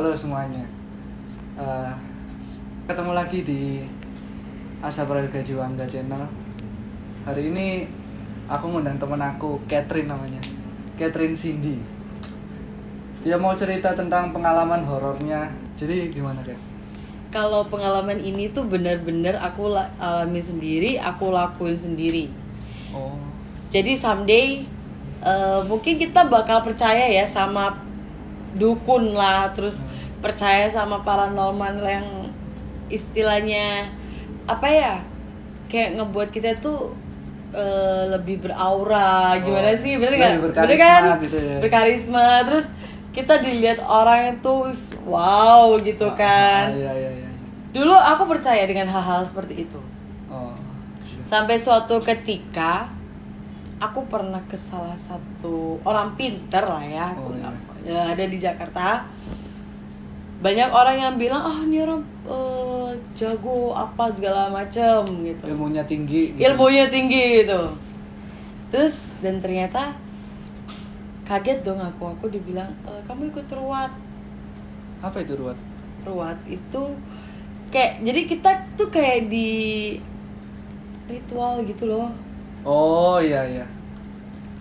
Halo semuanya. Eh, Ketemu lagi di Asa Prayoga Jiwangga Channel. Hari ini aku ngundang temen aku, Catherine namanya. Catherine Cindy. Dia mau cerita tentang pengalaman horornya. Jadi gimana, Kat? Kalau pengalaman ini tuh benar-benar aku alami sendiri, aku lakuin sendiri. Oh. Jadi someday mungkin kita bakal percaya ya sama dukun lah, terus percaya sama paranormal yang istilahnya apa ya, kayak ngebuat kita tuh lebih beraura, gimana sih, bener nggak? Lebih Bener kan? gitu ya. Berkarisma, terus kita dilihat orang itu wow gitu kan. Iya. Dulu aku percaya dengan hal-hal seperti itu. Oh. Sampai suatu ketika aku pernah ke salah satu orang pinter lah ya, Oh, iya. ya ada di Jakarta. Banyak orang yang bilang, ini orang jago apa segala macem gitu. Ilmunya tinggi. Gitu. Ilmunya tinggi gitu. Terus dan ternyata kaget dong aku dibilang, kamu ikut ruwat. Apa itu ruwat? Ruwat itu kayak, jadi kita tuh kayak di ritual gitu loh. Oh iya.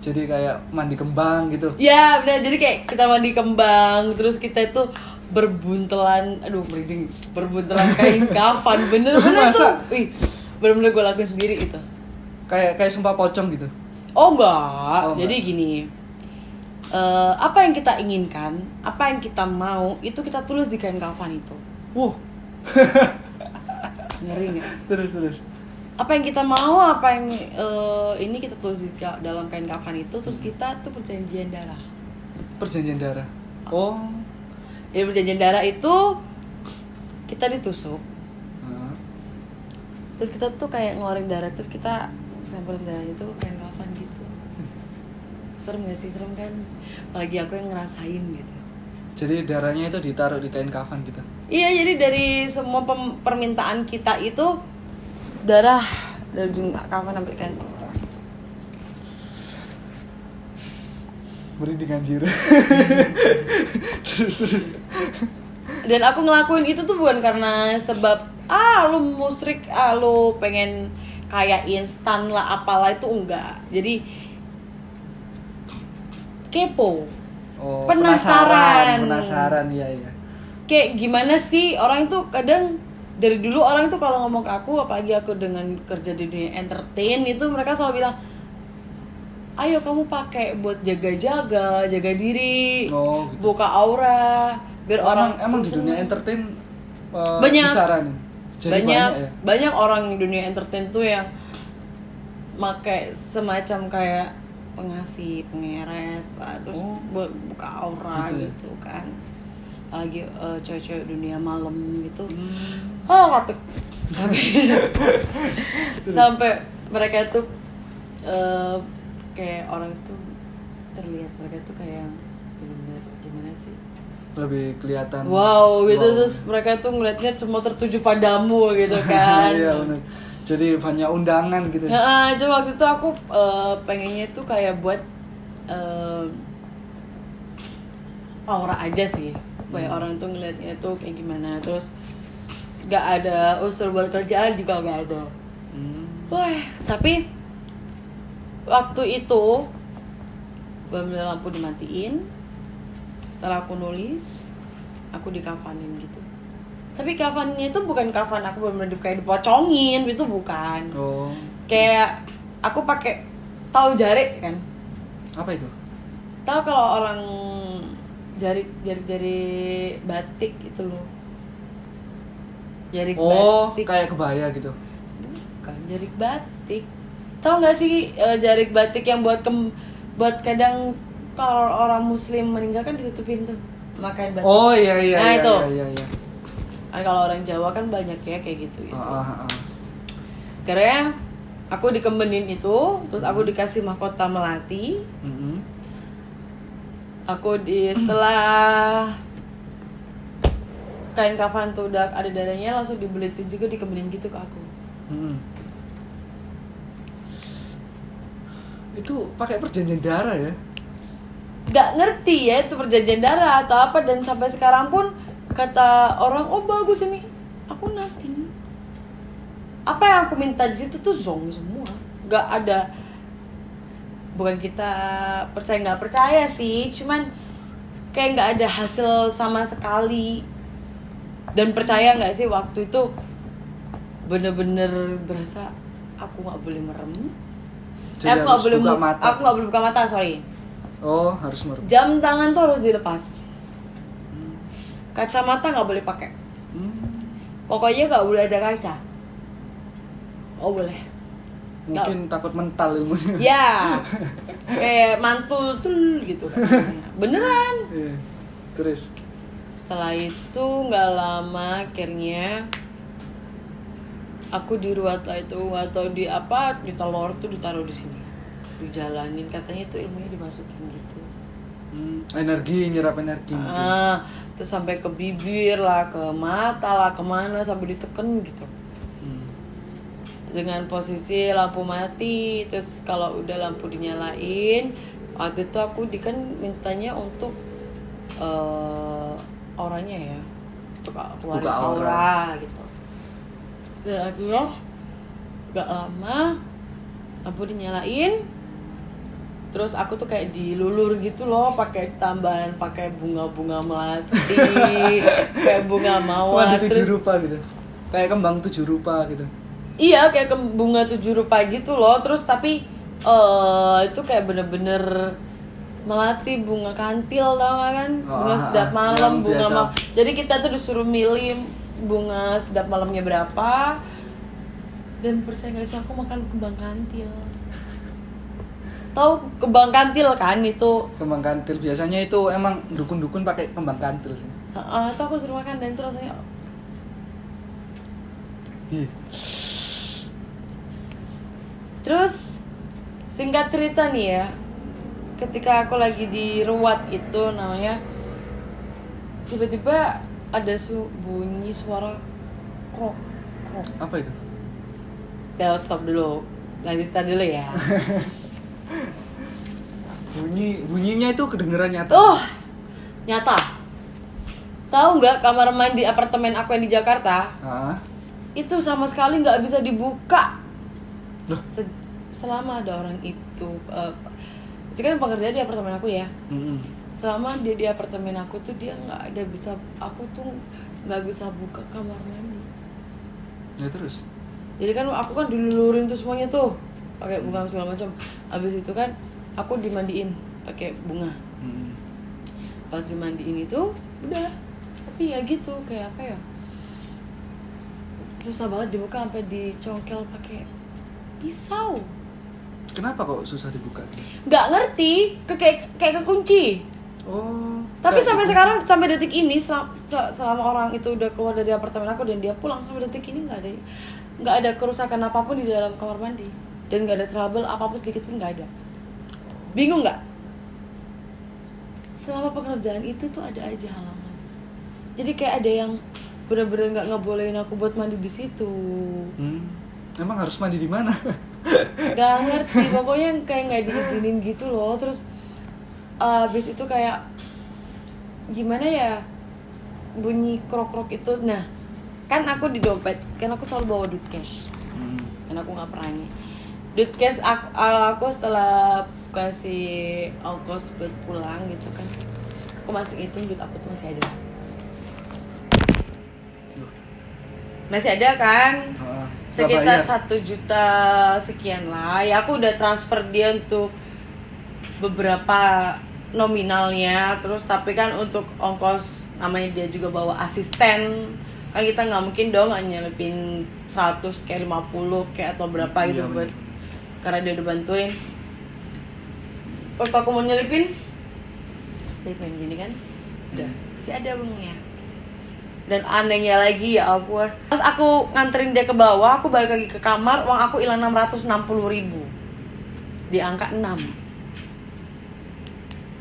Jadi kayak mandi kembang gitu. Ya benar, jadi kayak kita mandi kembang, terus kita itu berbuntelan, aduh merinding, berbuntelan kain kafan, bener-bener tuh, bener-bener gue lakuin sendiri itu. Kayak sumpah pocong gitu. Oh enggak, Oh, jadi enggak. gini, apa yang kita inginkan, apa yang kita mau, itu kita tulis di kain kafan itu. Ngeri nggak sih? Terus. Apa yang kita mau, apa yang ini kita tulis di dalam kain kafan itu, terus kita tuh perjanjian darah. Perjanjian darah. Oh. Jadi perjanjian darah itu kita ditusuk, Heeh. terus kita tuh kayak ngeluarin darah, terus kita sampelin darah itu kain kafan gitu. Serem gak sih? Serem kan? Apalagi aku yang ngerasain gitu. Jadi darahnya itu ditaruh di kain kafan gitu. Iya, jadi dari semua permintaan kita itu darah dari ujung kafan sampai kain. Merinding anjir. terus. Dan aku ngelakuin itu tuh bukan karena sebab lu musyrik, lu pengen kayak instan lah apalah, itu enggak. Jadi kepo. Oh, Penasaran. Iya. Kayak gimana sih orang itu kadang, dari dulu orang itu kalau ngomong ke aku, apalagi aku dengan kerja di dunia entertain itu, mereka selalu bilang, ayo kamu pakai buat jaga diri, Oh, gitu. buka aura, biar orang emang di tuh dunia seneng. entertain Banyak. disaranin. Jadi banyak orang di dunia entertain tuh yang pakai semacam kayak pengasih, pengeret lah, terus buat buka aura gitu ya? gitu kan. Apalagi cewek-cewek dunia malam gitu. Kapek. Sampai mereka tuh kayak orang itu terlihat, mereka tuh kayak benar-benar gimana sih? Lebih kelihatan. Wow gitu, terus mereka tuh ngeliatnya semua tertuju padamu gitu kan. Iya benar. Jadi banyak undangan gitu. Coba waktu itu aku pengennya tuh kayak buat aura aja sih, supaya orang tuh ngeliatnya tuh kayak gimana. Terus gak ada unsur buat kerjaan juga gak ada. Wah, tapi waktu itu bener-bener lampu dimatiin. Setelah aku nulis, aku dikafanin gitu. Tapi kafannya itu bukan kafan aku bener-bener kayak dipocongin, itu bukan. Oh. Kayak aku pakai, tahu jarik kan? Apa itu? Tahu kalau orang jari batik itu loh. Jarik batik. Kayak kebaya gitu. Bukan jarik batik. Tahu nggak sih jarik batik yang buat kadang kalau orang muslim meninggal kan ditutupin tuh makain batik. Oh iya. Nah, itu. Iya. Kan kalau orang Jawa kan banyak ya kayak gitu itu. Ah. Karena aku dikembenin itu, terus aku dikasih mahkota melati. Aku setelah kain kafan tuh udah ada darahnya, langsung dibelitin juga, dikembenin gitu ke aku. Itu pakai perjanjian darah ya? Gak ngerti ya itu perjanjian darah atau apa, dan sampai sekarang pun kata orang, oh bagus ini, aku nothing. Apa yang aku minta di situ tuh zong semua, nggak ada. Bukan kita percaya nggak percaya sih, cuman kayak nggak ada hasil sama sekali. Dan percaya nggak sih waktu itu bener-bener berasa aku nggak boleh merem. Jadi harus buka mata. Aku nggak boleh buka mata, sorry. Oh, harus merem. Jam tangan tuh harus dilepas. Kacamata nggak boleh pakai. Pokoknya nggak boleh ada kaca. Oh boleh. Mungkin takut mental ilmunya. Ya, kayak mantul tuh gitu. Beneran. Iya. Terus Setelah itu nggak lama akhirnya aku diruat lah itu, atau di apa, di telur tuh ditaruh di sini, dijalanin, katanya itu ilmunya dimasukin gitu. Energi, nyerap energi. Terus sampai ke bibir lah, ke mata lah, kemana, sampai diteken gitu. Dengan posisi lampu mati. Terus kalau udah lampu dinyalain, waktu itu aku kan mintanya untuk auranya ya, untuk keluarin Buka aura. aura gitu. Dan akhirnya gak lama lampu dinyalain, terus aku tuh kayak dilulur gitu loh, pakai tambahan, pakai bunga-bunga melati, kayak bunga mawar. Wah, 7 rupa gitu. Kayak kembang 7 rupa gitu. Iya, kayak bunga 7 rupa gitu loh. Terus tapi itu kayak bener-bener melati, bunga kantil, tau gak kan? Bunga sedap malam, bunga jadi kita tuh disuruh milih bunga sedap malamnya berapa. Dan percaya gak sih, aku makan kembang kantil. Tahu kembang kantil kan itu? Kembang kantil biasanya itu emang dukun-dukun pakai kembang kantil sih. Itu aku suruh makan dan itu rasanya Terus singkat cerita nih ya, ketika aku lagi di ruat itu namanya, tiba-tiba ada bunyi suara krok krok. Apa itu? Stop dulu, lanjutan dulu ya. Bunyinya itu kedengeran nyata. Nyata. Tahu nggak kamar mandi apartemen aku yang di Jakarta? Itu sama sekali nggak bisa dibuka. Loh? Selama ada orang itu kan pekerja di apartemen aku ya. Selama dia di apartemen aku tuh dia nggak ada bisa, aku tuh nggak bisa buka kamar mandi. Ya terus? Jadi kan aku kan dilulurin tuh semuanya tuh pakai bunga segala macam. Abis itu kan aku dimandiin pakai bunga. Pas dimandiin itu udah, tapi ya gitu kayak apa ya, susah banget dibuka, sampai dicongkel pakai pisau. Kenapa kok susah dibuka? Nggak ngerti, kayak kekunci. Tapi sampai sekarang, sampai detik ini, selama orang itu udah keluar dari apartemen aku dan dia pulang, sampai detik ini nggak ada kerusakan apapun di dalam kamar mandi, dan nggak ada trouble apapun sedikit pun, nggak ada. Bingung nggak? Selama pekerjaan itu tuh ada aja halangan. Jadi kayak ada yang bener-bener nggak ngebolehin aku buat mandi di situ. Emang harus mandi di mana? Gak ngerti, pokoknya kayak nggak diizinin gitu loh. Terus abis itu kayak gimana ya, bunyi krok-krok itu. Nah kan aku di dompet, kan aku selalu bawa duit cash, kan aku nggak pernah nih duit cash. Aku setelah kasih ongkos buat pulang gitu kan, aku masih hitung duit aku tuh masih ada kan, sekitar 1 juta sekian lah ya. Aku udah transfer dia untuk beberapa nominalnya, terus tapi kan untuk ongkos, namanya dia juga bawa asisten kan, kita nggak mungkin dong nyelipin 100 kayak 50 kayak atau berapa gitu buat, karena dia udah bantuin. Waktu aku mau nyelipin gini kan, udah masih ada uangnya. Dan anehnya lagi ya ampun, pas aku nganterin dia ke bawah, aku balik lagi ke kamar, uang aku hilang 660.000 di angka 6.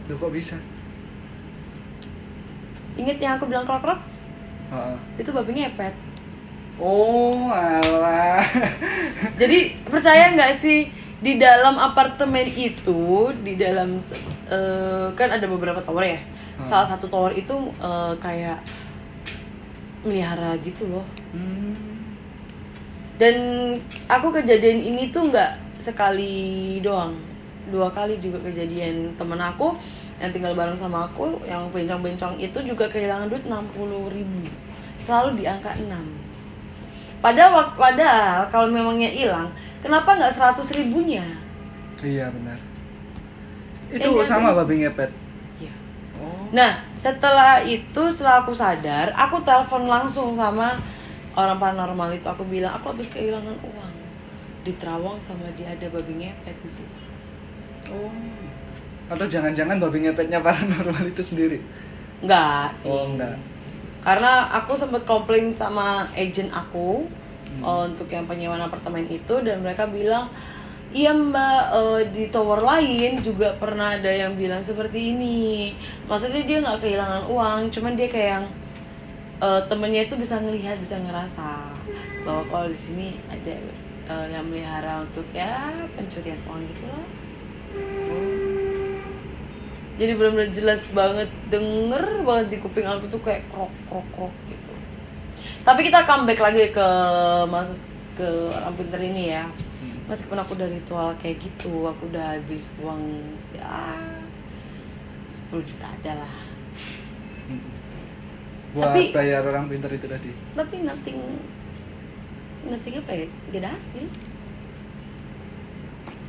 Loh, kok bisa? Ingat yang aku bilang krok-krok? Itu babi ngepet. Oh alah. Jadi percaya nggak sih, di dalam apartemen itu, di dalam kan ada beberapa tower ya. Salah satu tower itu kayak melihara gitu loh. Hmm. Dan aku kejadian ini tuh nggak sekali doang, 2 kali juga kejadian. Temen aku yang tinggal bareng sama aku yang bencong-bencong itu juga kehilangan duit 60.000, selalu di angka 6. Padahal kalau memangnya hilang, kenapa nggak 100.000-nya? Iya benar. Itu sama babi ngepet. Iya. Oh. Nah, setelah aku sadar, aku telepon langsung sama orang paranormal itu. Aku bilang, aku habis kehilangan uang di Terawang sama dia ada babi ngepet di situ. Oh. Atau jangan-jangan babi ngepetnya paranormal itu sendiri? Enggak sih. Oh, enggak. Karena aku sempat komplain sama agent aku untuk yang penyewaan apartemen itu, dan mereka bilang, iya mbak, di tower lain juga pernah ada yang bilang seperti ini. Maksudnya dia nggak kehilangan uang, cuman dia kayak yang temennya itu bisa ngelihat, bisa ngerasa bahwa kalau di sini ada yang melihara untuk ya pencurian uang gitu loh. Jadi benar-benar jelas banget, denger banget di kuping aku tuh kayak krok krok krok gitu. Tapi kita comeback lagi ke orang pinter ini ya. Meskipun aku udah ritual kayak gitu, aku udah habis uang ya 10 juta ada lah. Buat Tapi- bayar orang pintar itu tadi. Tapi nothing apa ya, gak ada hasil.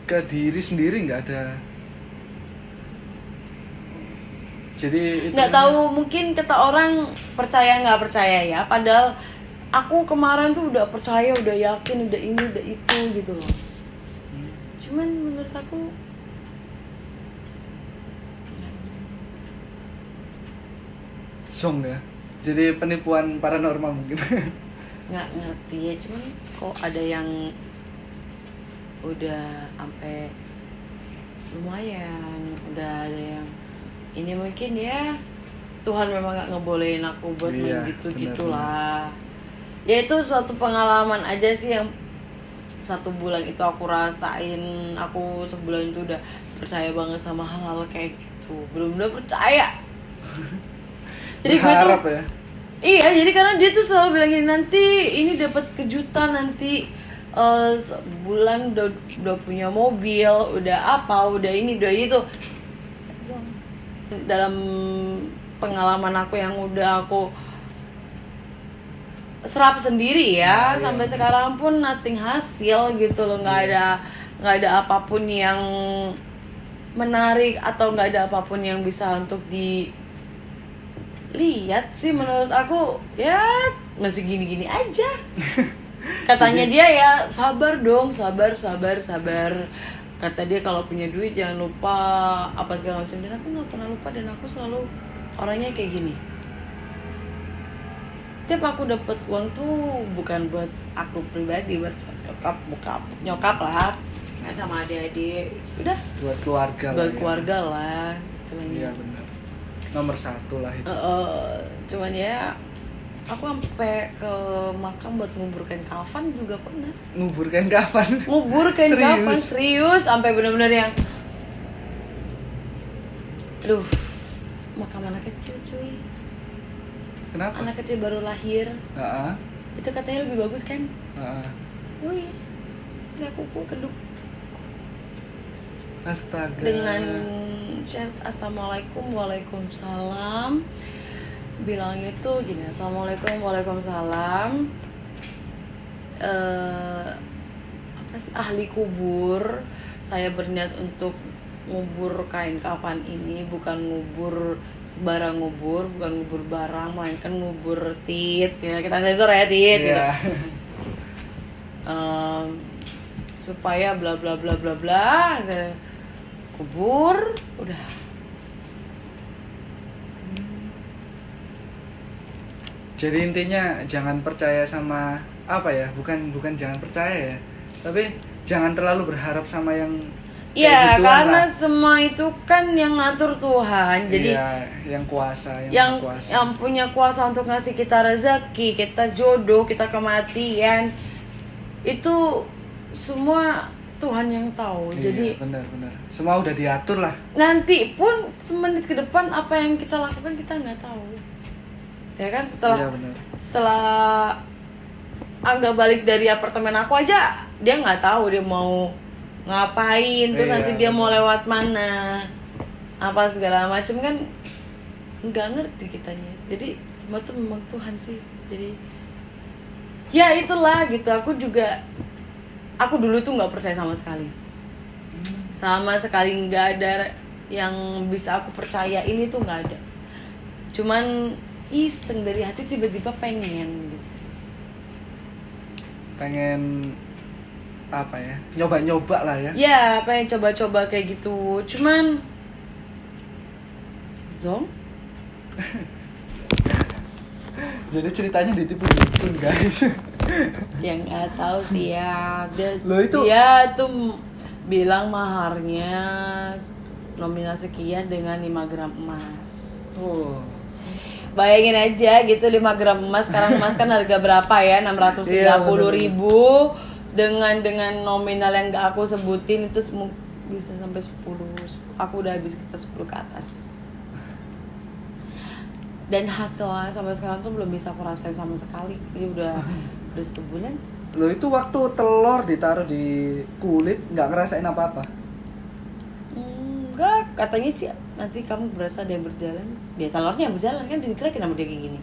Ke diri sendiri nggak ada. Jadi itu Nggak tahu, mungkin kata orang percaya nggak percaya ya, padahal aku kemarin tuh udah percaya, udah yakin, udah ini udah itu gitu loh. Cuman menurut aku song ya. Jadi penipuan paranormal mungkin. nggak ngerti ya, cuman kok ada yang udah sampai lumayan, udah ada yang ini mungkin ya Tuhan memang nggak ngebolehin aku buat Iya, main gitu benar, gitulah. Ya itu suatu pengalaman aja sih yang 1 bulan itu aku rasain. Aku sebulan itu udah percaya banget sama hal-hal kayak gitu, bener-bener percaya. Jadi gue tuh Berharap ya. iya, jadi karena dia tuh selalu bilang gini, nanti ini dapat kejutan, nanti sebulan udah punya mobil, udah apa, udah ini, udah itu. Dalam pengalaman aku yang udah aku serap sendiri ya, Iya. sampai sekarang pun nothing hasil gitu loh, nggak ada apapun yang menarik atau nggak ada apapun yang bisa untuk dilihat sih. Menurut aku ya masih gini-gini aja. Katanya dia ya sabar dong, sabar. Kata dia kalau punya duit jangan lupa apa segala macam, dan aku nggak pernah lupa, dan aku selalu orangnya kayak gini. Setiap aku dapat uang tuh bukan buat aku pribadi, buat nyokap lah, kan sama adik-adik, udah Buat keluarga lah. buat ya. keluarga lah istilahnya. Iya benar. Nomor 1 lah itu. Cuman ya aku sampai ke makam buat nguburkan kafan juga pernah. Nguburkan kapan? Nguburkan Serius? kafan serius sampai benar-benar yang aduh, makam anak kecil cuy. Kenapa? Anak kecil baru lahir. Heeh. Itu katanya lebih bagus kan? Heeh. Oh iya. Ini aku keduk Astaga. dengan syarat assalamualaikum waalaikumsalam. Bilangnya tuh gini, assalamualaikum waalaikumsalam. Apa sih, ahli kubur, saya berniat untuk ngubur kain kafan ini, bukan ngubur sembarang ngubur, bukan ngubur barang, melainkan ngubur tit ya, kita sensor ya tit gitu. Iya. Supaya bla bla bla bla bla, kubur udah. Jadi intinya jangan percaya sama apa ya? Bukan jangan percaya ya. Tapi jangan terlalu berharap sama yang kayak Iya, gituan karena lah. semua itu kan yang ngatur Tuhan. Jadi iya, yang kuasa, yang Maha kuasa. yang punya kuasa untuk ngasih kita rezeki, kita jodoh, kita kematian, itu semua Tuhan yang tahu. Iya, Jadi benar. Semua udah diatur lah. nanti pun semenit ke depan apa yang kita lakukan kita nggak tahu. Ya kan Iya benar. setelah Angga balik dari apartemen aku aja, dia nggak tahu dia mau ngapain, terus Iya, nanti dia mau benar. lewat mana, apa segala macem kan nggak ngerti kitanya. Jadi semua tuh memang Tuhan sih. Jadi ya itulah gitu. Aku dulu tuh nggak percaya sama sekali nggak ada yang bisa aku percaya ini tuh nggak ada. Cuman iseng dari hati tiba-tiba pengen gitu. Pengen apa ya? Nyoba-nyoba lah ya. Ya pengen coba-coba kayak gitu. Cuman Zong Jadi ceritanya ditipu dukun guys. yang nggak tahu sih ya, Loh, itu- dia tuh bilang maharnya nominal sekian dengan 5 gram emas. Oh. Bayangin aja gitu 5 gram emas. Sekarang emas kan harga berapa ya? 630.000. Dengan nominal yang gak aku sebutin itu bisa sampai 10. Aku udah habis kita 10 ke atas. Dan hasilnya sampai sekarang tuh belum bisa aku rasain sama sekali. Ini udah 1 bulan. Loh, itu waktu telur ditaruh di kulit nggak ngerasain apa-apa? Enggak, katanya sih nanti kamu berasa ada yang berjalan. Ya telurnya yang berjalan kan dikira kenapa dia kayak gini.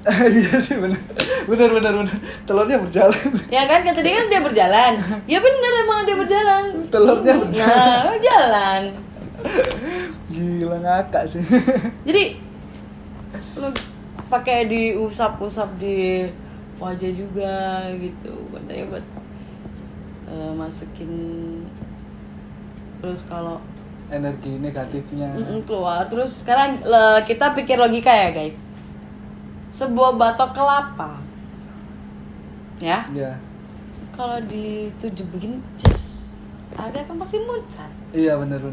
Iya sih benar. Benar. Telurnya berjalan. Ya kan kata dia kan dia berjalan. Ya bener emang dia berjalan. Telurnya Ini. berjalan. Nah, jalan. Gila ngakak sih. Jadi lu pakai diusap-usap di wajah juga gitu. Katanya buat masukin, terus kalau Energi negatifnya. keluar. Terus sekarang kita pikir logika ya guys. Sebuah batok kelapa ya, Iya. kalau ditujuk begini cus, ada kan pasti muncrat. Iya benar.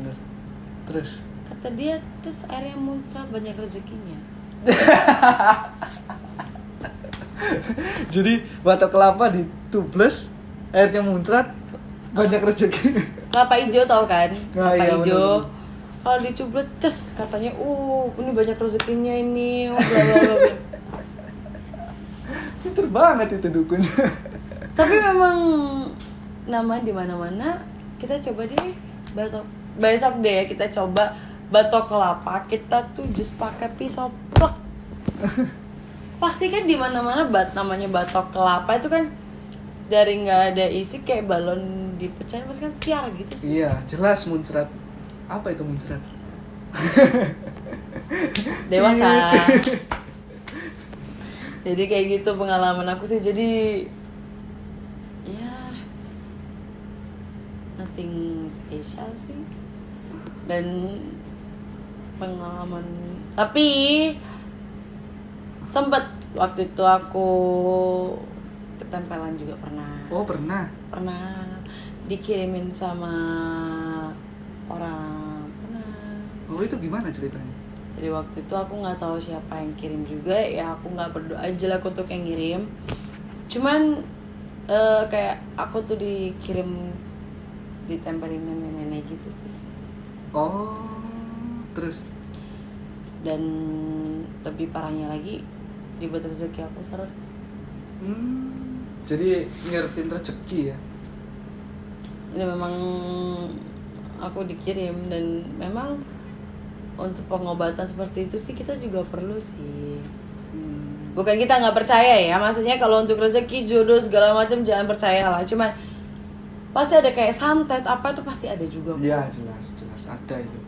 Terus Kata dia, terus airnya muncrat banyak rezekinya. jadi batok kelapa ditubles, airnya muncrat, banyak rezeki. Kelapa hijau tau kan? Ah, Kelapa iya, hijau. bener. Kalau dicublet cus, katanya ini banyak rezekinya ini, bla bla bla bla. Pinter banget itu dukunnya. Tapi memang namanya di mana-mana. Kita coba deh batok. Besok deh ya kita coba batok kelapa. Kita tuh just pakai pisau plek. Pasti kan di mana-mana namanya batok kelapa itu kan dari nggak ada isi kayak balon dipecah pasti kan piar gitu sih. Iya, jelas muncrat. Apa itu muncrat? Dewasa. Jadi kayak gitu pengalaman aku sih. Jadi ya nothing special sih. Dan pengalaman, tapi sempet waktu itu aku ketempelan juga pernah. Oh, pernah. Pernah dikirimin sama orang, pernah. Oh, itu gimana ceritanya? Jadi waktu itu aku nggak tahu siapa yang kirim juga, ya aku nggak berdoa aja lah untuk yang ngirim. Cuman kayak aku tuh dikirim, ditempelin nenek-nenek gitu sih. Oh, terus? Dan lebih parahnya lagi, dibuat rezeki aku seret. Jadi ngertiin rezeki ya? Ini memang aku dikirim, dan memang untuk pengobatan seperti itu sih kita juga perlu sih. Bukan kita nggak percaya ya, maksudnya kalau untuk rezeki, jodoh segala macam jangan percaya lah. Cuman pasti ada kayak santet apa itu pasti ada juga. Iya, jelas ada itu.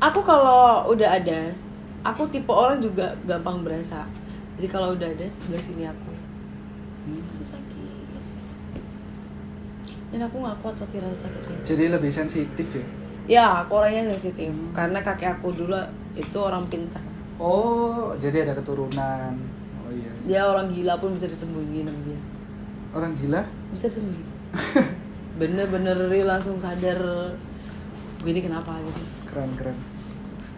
Aku kalau udah ada, aku tipe orang juga gampang berasa. Jadi kalau udah ada sebelah sini aku pasti sakit. Dan aku nggak kuat pasti rasa sakitnya. Jadi lebih sensitif ya? Ya, aku orangnya sensitif. Karena kakek aku dulu itu orang pintar. Oh, jadi ada keturunan. Oh iya. Dia orang gila pun bisa disembuhin sama dia. Orang gila? Bisa disembuhin. Bener-bener real, langsung sadar gue ini kenapa gitu. Keren.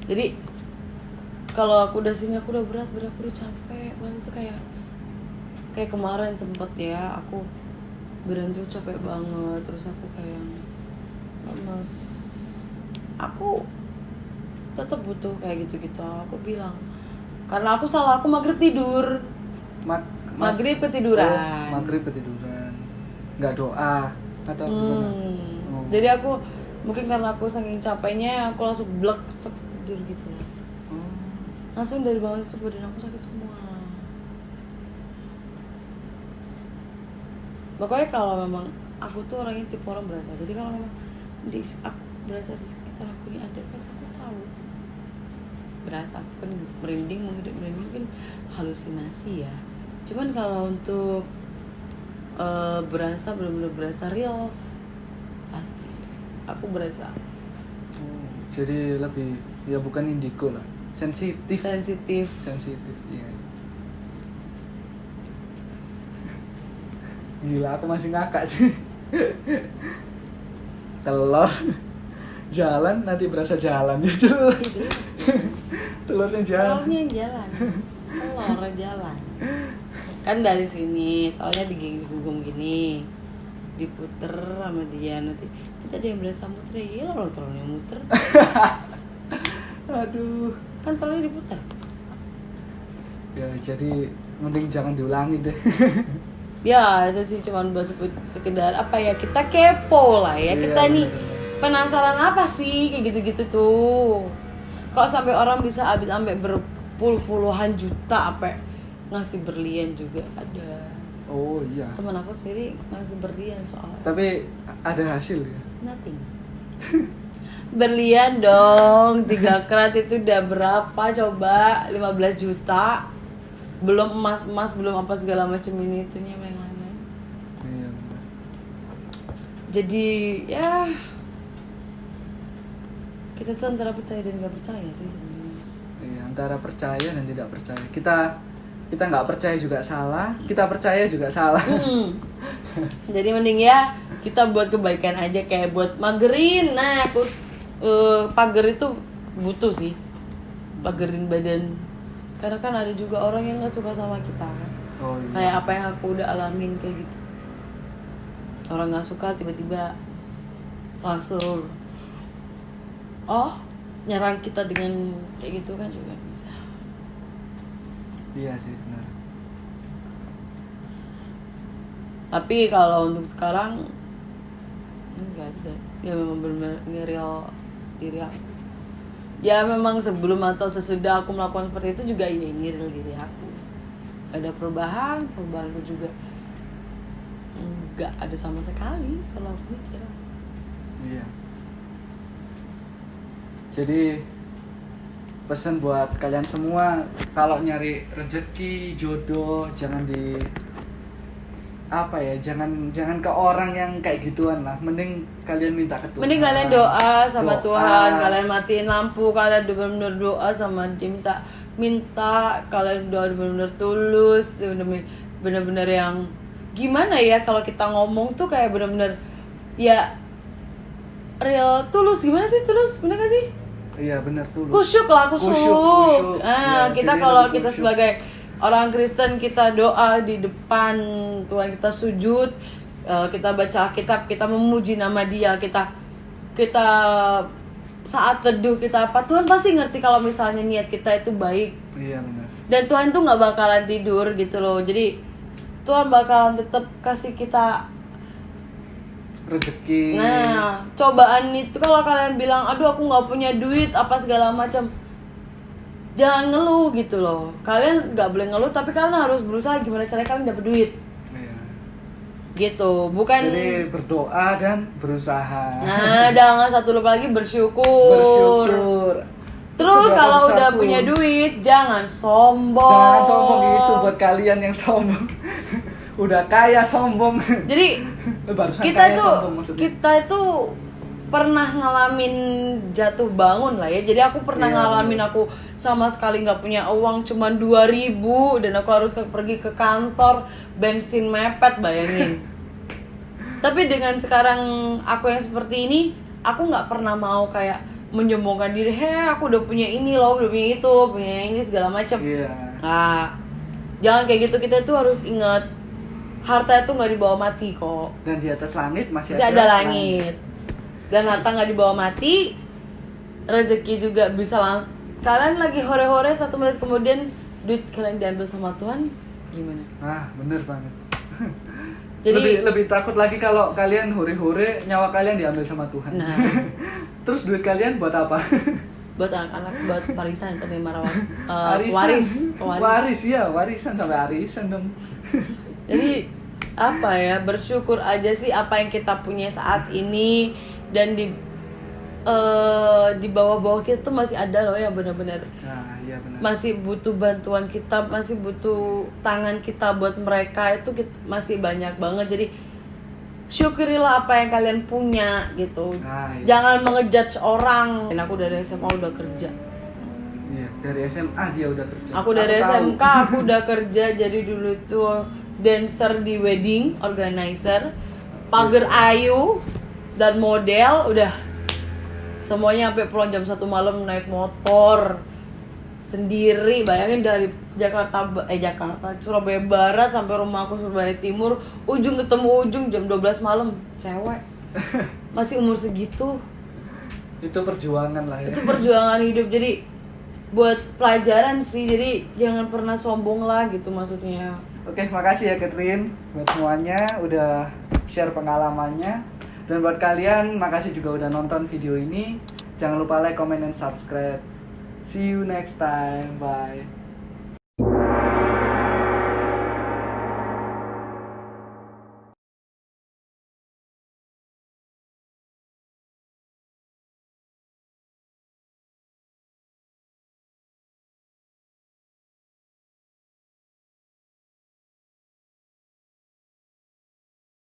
Jadi kalau aku udah sini aku udah berat, aku udah capek banget tuh, kayak kemarin sempet ya aku beran tuh capek banget, terus aku kayak lemes. Aku tetap butuh kayak gitu-gitu. Aku bilang Karena aku salah, aku maghrib tidur. Maghrib ketiduran. Maghrib ketiduran. Nggak doa atau gimana? Oh. Jadi aku mungkin karena aku saking capeknya aku langsung blek tidur gitu loh. Langsung dari bangun itu badan aku sakit semua. Pokoknya kalau memang aku tuh orangnya tipe orang berasa. Jadi kalau memang aku berasa di sekitar aku ini ada pas aku tahu. Berasa aku kan merinding mungkin halusinasi ya. Cuman kalau untuk berasa benar-benar berasa real pasti aku berasa. Jadi lebih ya bukan indigo lah, sensitif, iya. Gila, aku masih ngakak sih. Telur jalan nanti berasa jalan ya jelas. Telurnya jalan. Telur jalan. Kan dari sini, telurnya digugum gini, diputer sama dia nanti ada yang berasa muter ya gila loh telurnya muter. Aduh. Kan telurnya diputer. Ya jadi mending jangan diulangi deh. Ya itu sih cuman buat sekedar apa ya, kita kepo lah ya, kita nih penasaran apa sih kayak gitu-gitu tuh. Kok sampai orang bisa habis sampai berpuluhan juta apa ngasih berlian juga ada. Oh iya. Teman aku sendiri ngasih berlian soalnya. Tapi ada hasil ya? Nothing. Berlian dong, 3 karat itu udah berapa coba? 15 juta. Belum emas, belum apa segala macam ini itunya yang lain-lain. Iya benar. Jadi ya kita tuh antara percaya dan nggak percaya sih sebenarnya. Iya, antara percaya dan tidak percaya. Kita nggak percaya juga salah, kita percaya juga salah. Jadi mending ya kita buat kebaikan aja, kayak buat magerin. Nah, aku pagar itu butuh sih, pagerin badan. Karena kan ada juga orang yang nggak suka sama kita kan. Oh, iya. Kayak apa yang aku udah alamin kayak gitu. Orang nggak suka tiba-tiba langsung nyerang kita dengan kayak gitu kan juga bisa. Iya sih benar. Tapi kalau untuk sekarang enggak ada. Ya memang benar-benar ini real diri aku. Ya memang sebelum atau sesudah aku melakukan seperti itu juga ya ini real diri aku. Ada perubahanku juga enggak ada sama sekali kalau aku mikir. Iya. Jadi pesan buat kalian semua, kalau nyari rezeki, jodoh, jangan ke orang yang kayak gituan lah. Mending kalian minta ke Tuhan. Mending kalian doa sama Tuhan, kalian matiin lampu, kalian benar-benar doa sama dia, minta kalian doa benar-benar tulus, benar-benar yang gimana ya, kalau kita ngomong tuh kayak benar-benar ya real tulus. Gimana sih tulus? Bener gak sih? Iya benar tulus. Kusyuk lah, kusyuk. Ya, kita kalau kita sebagai orang Kristen, kita doa di depan Tuhan, kita sujud, kita baca Alkitab, kita memuji nama Dia, kita saat teduh kita apa, Tuhan pasti ngerti kalau misalnya niat kita itu baik. Iya benar. Dan Tuhan tuh nggak bakalan tidur gitu loh. Jadi Tuhan bakalan tetap kasih kita rezeki. Nah, cobaan itu kalau kalian bilang, aduh aku nggak punya duit apa segala macam, jangan ngeluh gitu loh. Kalian nggak boleh ngeluh, tapi kalian harus berusaha gimana caranya kalian dapet duit. Iya. Gitu, bukan. Jadi berdoa dan berusaha. Nah, jangan satu lupa lagi bersyukur. Terus kalau udah punya duit, jangan sombong. Jangan sombong gitu buat kalian yang sombong. Udah kaya sombong. Jadi kita itu pernah ngalamin jatuh bangun lah ya. Jadi aku pernah ngalamin aku sama sekali nggak punya uang, cuman 2.000 dan aku harus pergi ke kantor, bensin mepet, bayangin. Tapi dengan sekarang aku yang seperti ini, aku nggak pernah mau kayak menyombongkan diri, aku udah punya ini loh, udah punya itu, punya ini segala macam. Nah, jangan kayak gitu. Kita tuh harus ingat, harta itu nggak dibawa mati kok. Dan di atas langit masih ada langit. Dan harta nggak dibawa mati, rezeki juga bisa kalian lagi hore-hore 1 menit kemudian duit kalian diambil sama Tuhan, gimana? Nah, bener banget. Jadi lebih takut lagi kalau kalian hore-hore nyawa kalian diambil sama Tuhan. Nah. Terus duit kalian buat apa? buat anak-anak, buat warisan, penerima Arisan. waris. Waris, iya, warisan sampai arisan dong. Jadi apa ya, bersyukur aja sih apa yang kita punya saat ini, dan di bawah-bawah kita tuh masih ada loh yang benar-benar Nah, iya benar. masih butuh bantuan kita, masih butuh tangan kita buat mereka, itu masih banyak banget. Jadi syukurilah apa yang kalian punya gitu. Nah, iya. Jangan mengejudge orang. Dan aku dari SMA udah kerja. Iya, dari SMA dia udah kerja. Aku dari tahu. SMK aku udah kerja. Jadi dulu tuh dancer di wedding organizer, pagar ayu dan model, udah semuanya sampai pulang jam 1 malam naik motor sendiri. Bayangin dari Jakarta Surabaya Barat sampai rumahku Surabaya Timur, ujung ketemu ujung jam 12 malam, cewek masih umur segitu. Itu perjuangan lah ya. Itu perjuangan hidup. Jadi buat pelajaran sih, jadi jangan pernah sombong lah gitu maksudnya. Oke, makasih ya Catherine buat semuanya udah share pengalamannya. Dan buat kalian, makasih juga udah nonton video ini. Jangan lupa like, comment, and subscribe. See you next time. Bye.